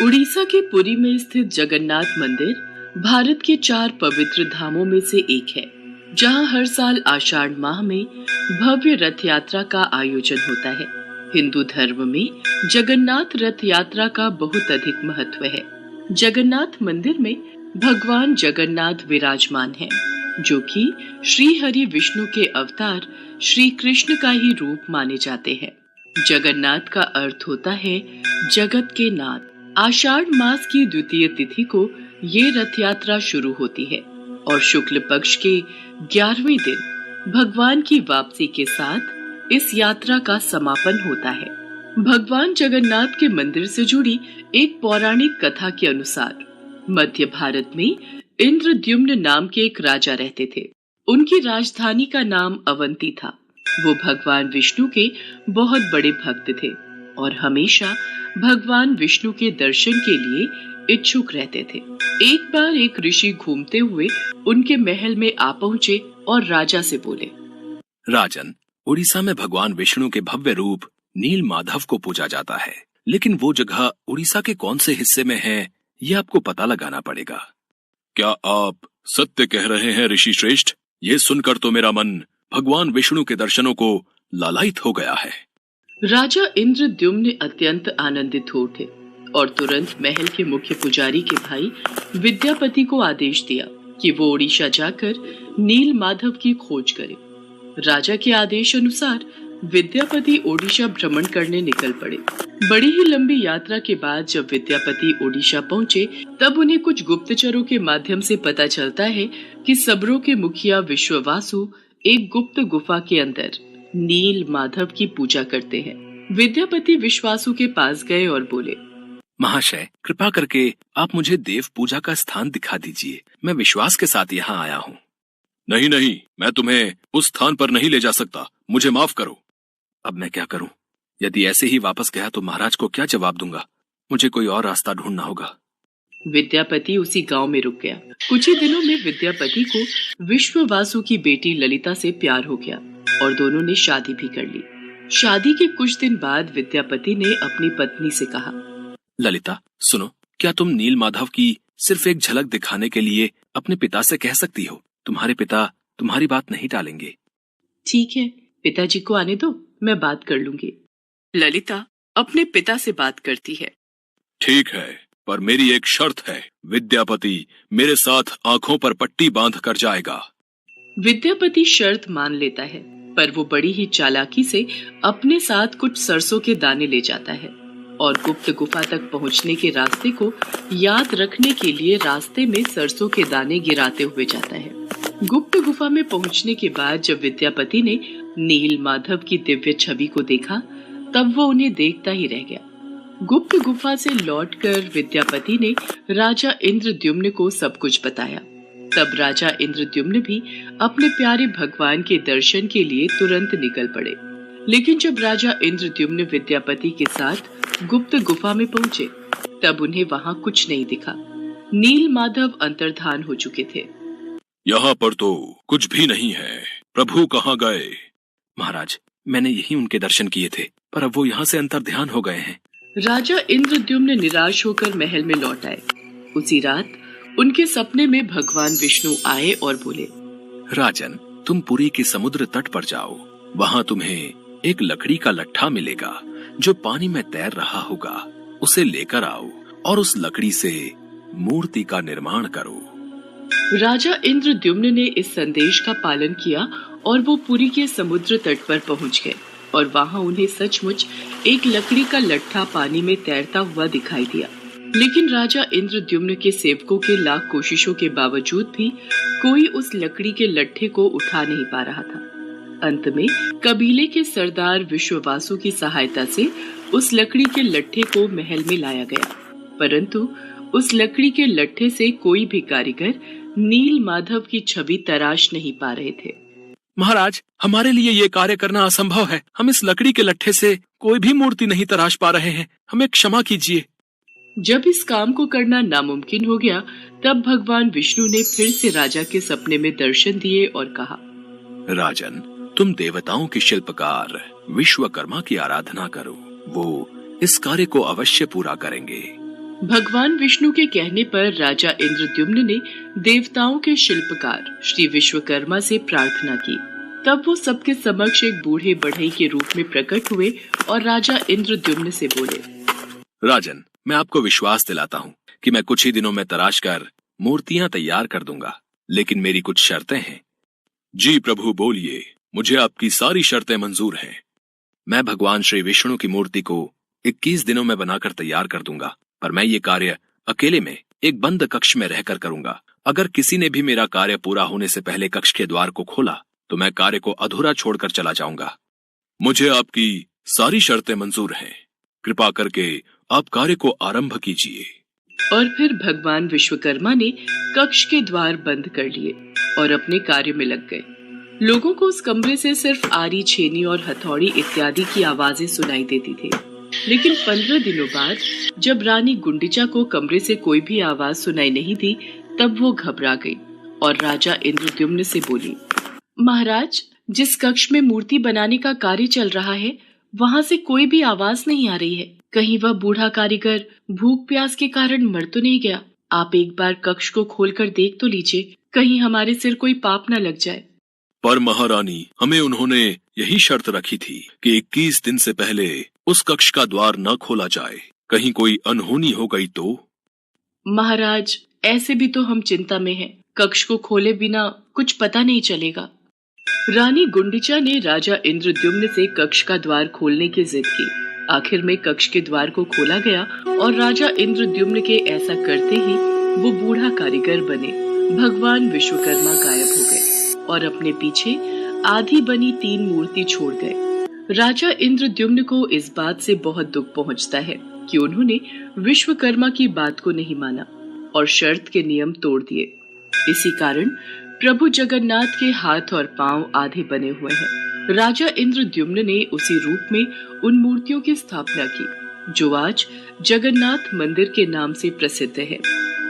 उड़ीसा के पुरी में स्थित जगन्नाथ मंदिर भारत के 4 पवित्र धामों में से एक है, जहां हर साल आषाढ़ माह में भव्य रथ यात्रा का आयोजन होता है। हिंदू धर्म में जगन्नाथ रथ यात्रा का बहुत अधिक महत्व है। जगन्नाथ मंदिर में भगवान जगन्नाथ विराजमान हैं, जो कि श्री हरि विष्णु के अवतार श्री कृष्ण का ही रूप माने जाते हैं। जगन्नाथ का अर्थ होता है जगत के नाथ। आषाढ़ मास की द्वितीय तिथि को ये रथ यात्रा शुरू होती है और शुक्ल पक्ष के 11वें दिन भगवान की वापसी के साथ इस यात्रा का समापन होता है। भगवान जगन्नाथ के मंदिर से जुड़ी एक पौराणिक कथा के अनुसार मध्य भारत में इंद्रद्युम्न नाम के एक राजा रहते थे। उनकी राजधानी का नाम अवंती था। वो भगवान विष्णु के बहुत बड़े भक्त थे और हमेशा भगवान विष्णु के दर्शन के लिए इच्छुक रहते थे। एक बार एक ऋषि घूमते हुए उनके महल में आ पहुंचे और राजा से बोले, राजन, उड़ीसा में भगवान विष्णु के भव्य रूप नील माधव को पूजा जाता है, लेकिन वो जगह उड़ीसा के कौन से हिस्से में है, ये आपको पता लगाना पड़ेगा। क्या आप सत्य कह रहे हैं ऋषि श्रेष्ठ? ये सुनकर तो मेरा मन भगवान विष्णु के दर्शनों को लालायित हो गया है। राजा इंद्रद्युम्न अत्यंत आनंदित हो उठे और तुरंत महल के मुख्य पुजारी के भाई विद्यापति को आदेश दिया कि वो उड़ीसा जाकर नील माधव की खोज करे। राजा के आदेश अनुसार विद्यापति ओडिशा भ्रमण करने निकल पड़े। बड़ी ही लंबी यात्रा के बाद जब विद्यापति ओडिशा पहुंचे, तब उन्हें कुछ गुप्तचरों के माध्यम से पता चलता है कि सबरों के मुखिया विश्ववासु एक गुप्त गुफा के अंदर नील माधव की पूजा करते हैं। विद्यापति विश्वासु के पास गए और बोले, महाशय, कृपा करके आप मुझे देव पूजा का स्थान दिखा दीजिए। मैं विश्वास के साथ यहाँ आया हूँ। नहीं नहीं, मैं तुम्हें उस स्थान पर नहीं ले जा सकता। मुझे माफ करो। अब मैं क्या करूं? यदि ऐसे ही वापस गया तो महाराज को क्या जवाब दूंगा? मुझे कोई और रास्ता ढूंढना होगा। विद्यापति उसी गांव में रुक गया। कुछ ही दिनों में विद्यापति को विश्ववासु की बेटी ललिता से प्यार हो गया और दोनों ने शादी भी कर ली। शादी के कुछ दिन बाद विद्यापति ने अपनी पत्नी से कहा, ललिता, सुनो, क्या तुम नील माधव की सिर्फ एक झलक दिखाने के लिए अपने पिता से कह सकती हो? तुम्हारे पिता तुम्हारी बात नहीं टालेंगे। ठीक है, पिताजी को आने दो, मैं बात कर लूंगी। ललिता अपने पिता से बात करती है। ठीक है, पर मेरी एक शर्त है। विद्यापति मेरे साथ आंखों पर पट्टी बांध कर जाएगा। विद्यापति शर्त मान लेता है, पर वो बड़ी ही चालाकी से अपने साथ कुछ सरसों के दाने ले जाता है और गुप्त गुफा तक पहुंचने के रास्ते को याद रखने के लिए रास्ते में सरसों के दाने गिराते हुए जाता है। गुप्त गुफा में पहुंचने के बाद जब विद्यापति ने नील माधव की दिव्य छवि को देखा, तब वो उन्हें देखता ही रह गया। गुप्त गुफा से लौटकर विद्यापति ने राजा इंद्रद्युम्न को सब कुछ बताया। तब राजा इंद्रद्युम्न भी अपने प्यारे भगवान के दर्शन के लिए तुरंत निकल पड़े। लेकिन जब राजा इंद्रद्युम्न विद्यापति के साथ गुप्त गुफा में पहुंचे, तब उन्हें वहां कुछ नहीं दिखा। नील माधव अंतर्धान हो चुके थे। यहाँ पर तो कुछ भी नहीं है। प्रभु कहाँ गए? महाराज, मैंने यही उनके दर्शन किए थे, पर अब वो यहाँ से अंतर्ध्यान हो गए हैं। राजा इंद्रद्युम्न निराश होकर महल में लौट आए। उसी रात उनके सपने में भगवान विष्णु आए और बोले, राजन, तुम पुरी के समुद्र तट पर जाओ। वहाँ तुम्हें एक लकड़ी का लट्ठा मिलेगा जो पानी में तैर रहा होगा। उसे लेकर आओ और उस लकड़ी से मूर्ति का निर्माण करो। राजा इंद्रद्युम्न ने इस संदेश का पालन किया और वो पुरी के समुद्र तट पर पहुंच गए और वहां उन्हें सचमुच एक लकड़ी का लट्ठा पानी में तैरता हुआ दिखाई दिया। लेकिन राजा इंद्रद्युम्न के सेवकों के लाख कोशिशों के बावजूद भी कोई उस लकड़ी के लट्ठे को उठा नहीं पा रहा था। अंत में कबीले के सरदार विश्ववासु की सहायता से उस लकड़ी के लट्ठे को महल में लाया गया, परंतु उस लकड़ी के लट्ठे से कोई भी कारीगर नील माधव की छवि तराश नहीं पा रहे थे। महाराज, हमारे लिए ये कार्य करना असंभव है। हम इस लकड़ी के लट्ठे से कोई भी मूर्ति नहीं तराश पा रहे हैं। हमें क्षमा कीजिए। जब इस काम को करना नामुमकिन हो गया, तब भगवान विष्णु ने फिर से राजा के सपने में दर्शन दिए और कहा, राजन, तुम देवताओं के शिल्पकार विश्वकर्मा की आराधना करो। वो इस कार्य को अवश्य पूरा करेंगे। भगवान विष्णु के कहने पर राजा इंद्रद्युम्न ने देवताओं के शिल्पकार श्री विश्वकर्मा से प्रार्थना की। तब वो सबके समक्ष एक बूढ़े बढ़ई के रूप में प्रकट हुए और राजा इंद्रद्युम्न से बोले, राजन, मैं आपको विश्वास दिलाता हूँ कि मैं कुछ ही दिनों में तराश कर मूर्तियां तैयार कर दूंगा, लेकिन मेरी कुछ शर्तें हैं। जी प्रभु, बोलिए, मुझे आपकी सारी शर्तें मंजूर हैं। मैं भगवान श्री विष्णु की मूर्ति को 21 दिनों में बनाकर तैयार कर दूंगा, पर मैं ये कार्य अकेले में एक बंद कक्ष में रहकर करूंगा। अगर किसी ने भी मेरा कार्य पूरा होने से पहले कक्ष के द्वार को खोला तो मैं कार्य को अधूरा छोड़कर चला जाऊंगा। मुझे आपकी सारी शर्तें मंजूर हैं। कृपा करके आप कार्य को आरंभ कीजिए। और फिर भगवान विश्वकर्मा ने कक्ष के द्वार बंद कर लिए और अपने कार्य में लग गए। लोगों को उस कमरे से सिर्फ आरी, छेनी और हथौड़ी इत्यादि की आवाजें सुनाई देती थी। लेकिन 15 दिनों बाद जब रानी गुंडिचा को कमरे से कोई भी आवाज सुनाई नहीं दी, तब वो घबरा गई और राजा इंद्रद्युम्न से बोली, महाराज, जिस कक्ष में मूर्ति बनाने का कार्य चल रहा है वहां से कोई भी आवाज नहीं आ रही है। कहीं वह बूढ़ा कारीगर भूख प्यास के कारण मर तो नहीं गया? आप एक बार कक्ष को खोलकर देख तो लीजिए, कहीं हमारे सिर कोई पाप न लग जाए। पर महारानी, हमें उन्होंने यही शर्त रखी थी कि 21 दिन से पहले उस कक्ष का द्वार न खोला जाए। कहीं कोई अनहोनी हो गई तो? महाराज, ऐसे भी तो हम चिंता में हैं। कक्ष को खोले बिना कुछ पता नहीं चलेगा। रानी गुंडिचा ने राजा इंद्रद्युम्न से कक्ष का द्वार खोलने की जिद की। आखिर में कक्ष के द्वार को खोला गया और राजा इंद्रद्युम्न के ऐसा करते ही वो बूढ़ा कारीगर बने भगवान विश्वकर्मा गायब हो गए और अपने पीछे आधी बनी 3 मूर्ति छोड़ गए। राजा इंद्रद्युम्न को इस बात से बहुत दुख पहुंचता है कि उन्होंने विश्वकर्मा की बात को नहीं माना और शर्त के नियम तोड़ दिए। इसी कारण प्रभु जगन्नाथ के हाथ और पांव आधे बने हुए हैं। राजा इंद्रद्युम्न ने उसी रूप में उन मूर्तियों की स्थापना की जो आज जगन्नाथ मंदिर के नाम से प्रसिद्ध है,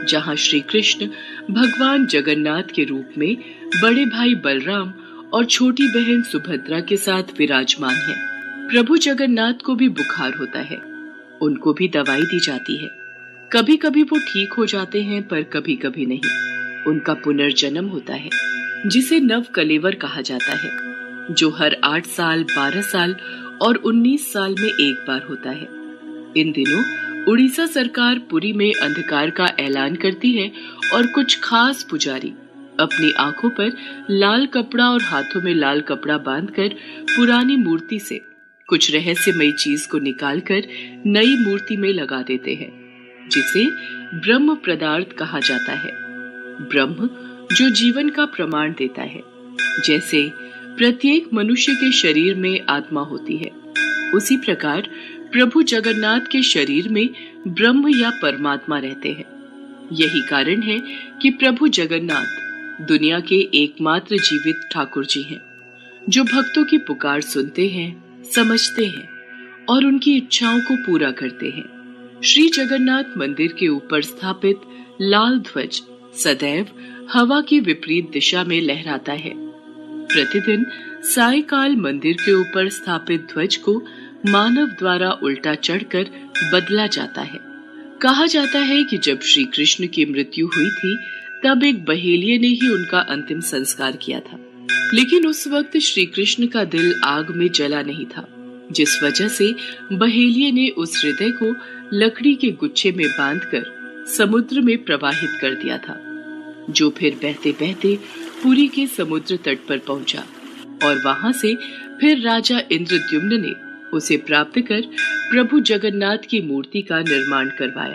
जहां श्री कृष्ण भगवान जगन्नाथ के रूप में बड़े भाई बलराम और छोटी बहन सुभद्रा के साथ विराजमान है। प्रभु जगन्नाथ को भी बुखार होता है, उनको भी दवाई दी जाती है। कभी कभी वो ठीक हो जाते हैं, पर कभी कभी नहीं। उनका पुनर्जन्म होता है जिसे नव कलेवर कहा जाता है, जो हर 8 साल, 12 साल और 19 साल में एक बार होता है। इन दिनों उड़ीसा सरकार पुरी में अंधकार का ऐलान करती है और कुछ खास पुजारी अपनी आंखों पर लाल कपड़ा और हाथों में लाल कपड़ा बांधकर पुरानी मूर्ति से कुछ रहस्यमयी चीज को निकालकर नई मूर्ति में लगा देते हैं, जिसे ब्रह्म पदार्थ कहा जाता है। ब्रह्म जो जीवन का प्रमाण देता है। जैसे प्रत्येक मनुष्य के शरीर में आत्मा होती है, उसी प्रकार प्रभु जगन्नाथ के शरीर में ब्रह्म या परमात्मा रहते हैं। यही कारण है कि प्रभु जगन्नाथ दुनिया के एकमात्र जीवित ठाकुर जी हैं, जो भक्तों की पुकार सुनते हैं, समझते हैं और उनकी इच्छाओं को पूरा करते हैं। श्री जगन्नाथ मंदिर के ऊपर स्थापित लाल ध्वज सदैव हवा की विपरीत दिशा में लहराता है। प्रतिदिन सायकाल मंदिर के ऊपर स्थापित ध्वज को मानव द्वारा उल्टा चढ़कर बदला जाता है। कहा जाता है कि जब श्री कृष्ण की मृत्यु हुई थी, तब एक बहेलिये ने ही उनका अंतिम संस्कार किया था, लेकिन उस वक्त श्री कृष्ण का दिल आग में जला नहीं था, जिस वजह से बहेलिये ने उस हृदय को लकड़ी के गुच्छे में बांधकर समुद्र में प्रवाहित कर दिया था, जो फिर बहते बहते पुरी के समुद्र तट पर पहुंचा और वहां से फिर राजा इंद्रद्युम्न ने उसे प्राप्त कर प्रभु जगन्नाथ की मूर्ति का निर्माण करवाया।